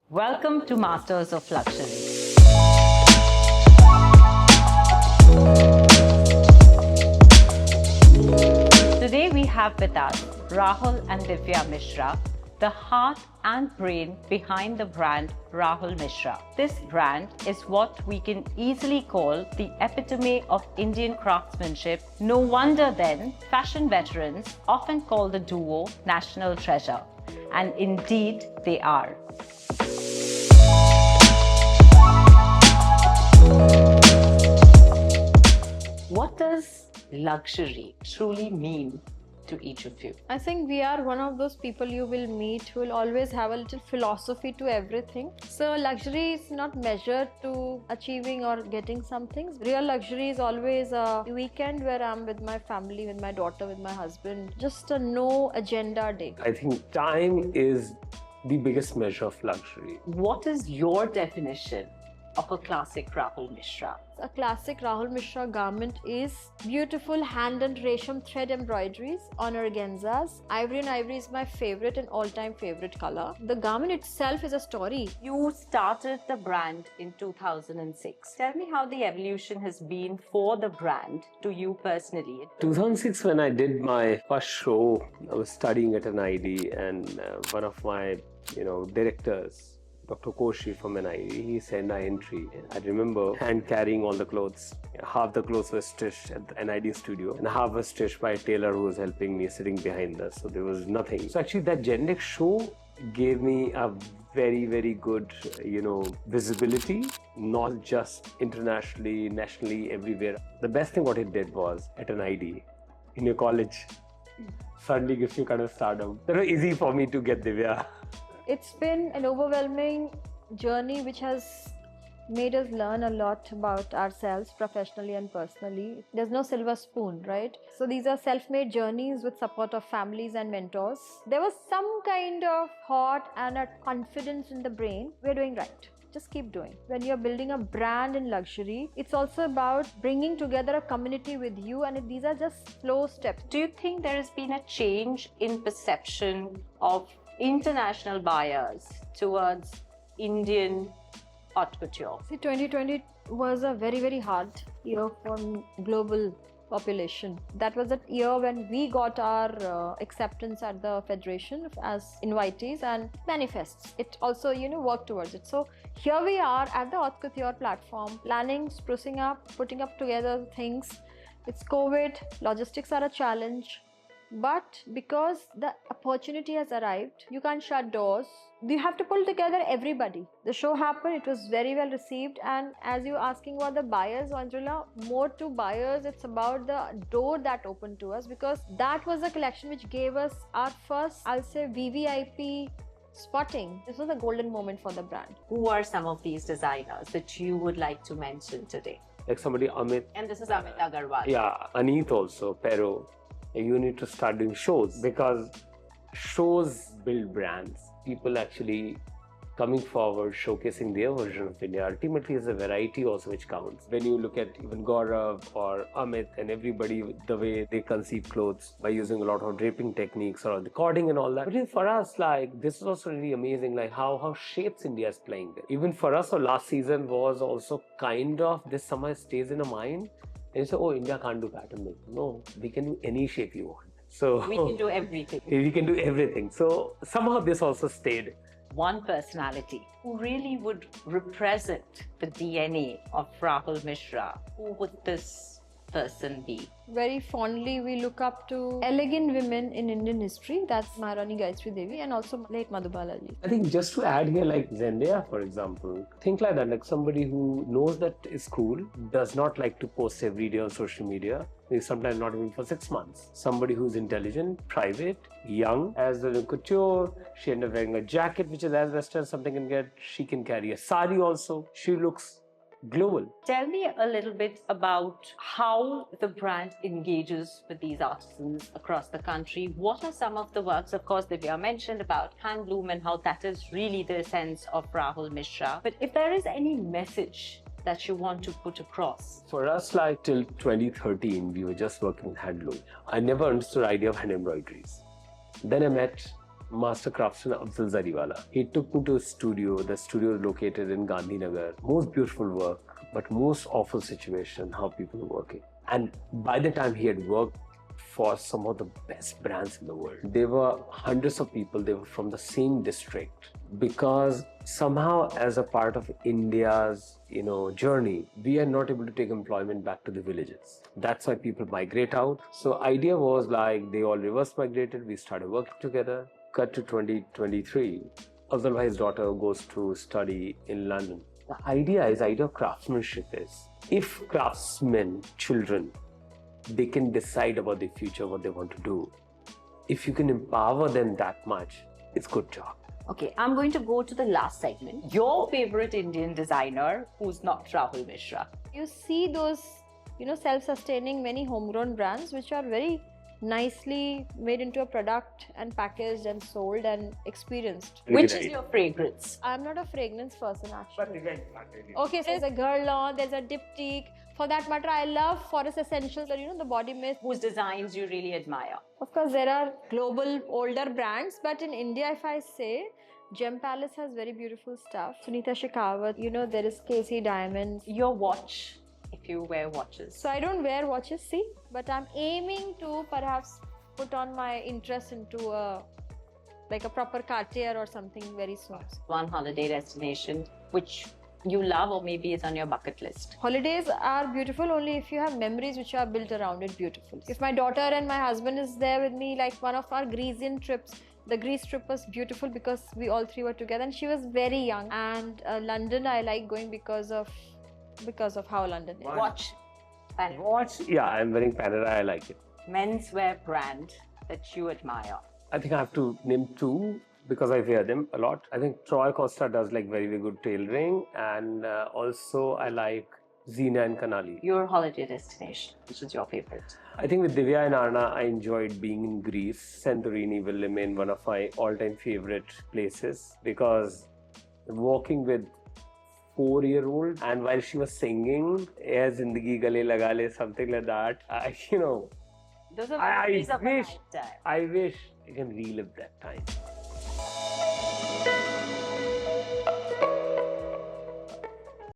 Welcome to Masters of Luxury. Today we have with us Rahul and Divya Mishra, the heart and brain behind the brand Rahul Mishra. This brand is what we can easily call the epitome of Indian craftsmanship. No wonder then, fashion veterans often call the duo national treasure. And indeed, they are. What does luxury truly mean to each of you? I think we are one of those people you will meet who will always have a little philosophy to everything. So luxury is not measured to achieving or getting some things. Real luxury is always a weekend where I'm with my family, with my daughter, with my husband. Just a no agenda day. I think time is the biggest measure of luxury. What is your definition of a classic Rahul Mishra? A classic Rahul Mishra garment is beautiful hand and resham thread embroideries on organzas. Ivory and ivory is my favorite and all-time favorite color. The garment itself is a story. You started the brand in 2006. Tell me how the evolution has been for the brand to you personally. 2006, when I did my first show, I was studying at an ID, and one of my directors, Dr. Koshi from NID, he sent an entry. I remember hand carrying all the clothes. Half the clothes were stitched at the NID studio and half was stitched by a tailor who was helping me sitting behind us. So there was nothing. So actually that generic show gave me a very, very good, visibility, not just internationally, nationally, everywhere. The best thing what it did was at an ID, in your college, suddenly gives you kind of stardom. That was easy for me to get Divya. It's been an overwhelming journey which has made us learn a lot about ourselves professionally and personally. There's no silver spoon, right? So these are self-made journeys with support of families and mentors. There was some kind of thought and a confidence in the brain. We're doing right. Just keep doing. When you're building a brand in luxury, it's also about bringing together a community with you, and these are just slow steps. Do you think there has been a change in perception of international buyers towards Indian haute couture? See, 2020 was a very, very hard year for global population. That was the year when we got our acceptance at the Federation as invitees and manifests. It also, worked towards it. So here we are at the haute couture platform, planning, sprucing up, putting up together things. It's COVID, logistics are a challenge. But because the opportunity has arrived, you can't shut doors. You have to pull together everybody. The show happened, it was very well received, and as you're asking about the buyers, Anjula, more to buyers, it's about the door that opened to us, because that was a collection which gave us our first, I'll say, VVIP spotting. This was a golden moment for the brand. Who are some of these designers that you would like to mention today? Like somebody, Amit. And this is Amit Agarwal. Yeah, Aneet also, Pero. You need to start doing shows, because shows build brands. People actually coming forward, showcasing their version of India. Ultimately, it's a variety also which counts. When you look at even Gaurav or Amit and everybody, the way they conceive clothes by using a lot of draping techniques or the cording and all that. But for us, this is also really amazing, how shapes India is playing there. Even for us, our last season was also kind of, this somehow stays in a mind. And you say, oh, India can't do pattern making. No, we can do any shape you want. So we can do everything. We can do everything. So somehow this also stayed. One personality who really would represent the DNA of Rahul Mishra, who would this person be? Very fondly, we look up to elegant women in Indian history. That's Maharani Gayatri Devi and also late Madhubala ji. I think just to add here, like Zendaya, for example, think like that, like somebody who knows that is cool, does not like to post every day on social media, sometimes not even for 6 months. Somebody who's intelligent, private, young, as the couture, she ended up wearing a jacket which is as western, something can get, she can carry a sari also. She looks global. Tell me a little bit about how the brand engages with these artisans across the country. What are some of the works? Of course, Divya mentioned about handloom and how that is really the essence of Rahul Mishra. But if there is any message that you want to put across? For us, till 2013, we were just working with handloom. I never understood the idea of hand embroideries. Then I met master craftsman Afzal Zariwala. He took me to a studio. The studio is located in Gandhinagar. Most beautiful work, but most awful situation, how people are working. And by the time he had worked for some of the best brands in the world, there were hundreds of people, they were from the same district. Because somehow as a part of India's journey, we are not able to take employment back to the villages. That's why people migrate out. So idea was like they all reverse migrated, we started working together. Cut to 2023, Afzal Bhai's daughter goes to study in London. The idea of craftsmanship is, if craftsmen, children, they can decide about their future, what they want to do. If you can empower them that much, it's good job. Okay, I'm going to go to the last segment. Your favorite Indian designer who's not Rahul Mishra. You see those, self-sustaining many homegrown brands which are very nicely made into a product and packaged and sold and experienced. Which is your fragrance? I'm not a fragrance person actually. Okay, so there's a Guerlain, there's a Diptyque. For that matter, I love Forest Essentials, the body mist. Whose designs you really admire? Of course, there are global older brands, but in India, if I say, Gem Palace has very beautiful stuff. Sunita Shekhawat, there is KC Diamonds. Your watch, if you wear watches. So I don't wear watches, see, but I'm aiming to perhaps put on my interest into a proper Cartier or something very soon. One holiday destination which you love or maybe is on your bucket list. Holidays are beautiful only if you have memories which are built around it beautiful. If my daughter and my husband is there with me, like one of our Grecian trips, the Greece trip was beautiful because we all three were together and she was very young. And London I like going because of how London is. Watch. Watch, yeah, I'm wearing Panera, I like it. Menswear brand that you admire. I think I have to name two because I wear them a lot. I think Troy Costa does like very, very good tailoring, and also I like Zina and Kanali. Your holiday destination, which is your favorite? I think with Divya and Arna, I enjoyed being in Greece. Santorini will remain one of my all-time favorite places because walking with 4-year-old and while she was singing, "Ae Zindagi Gale Laga Le," something like that, Those are memories of a lifetime. I wish I can relive that time.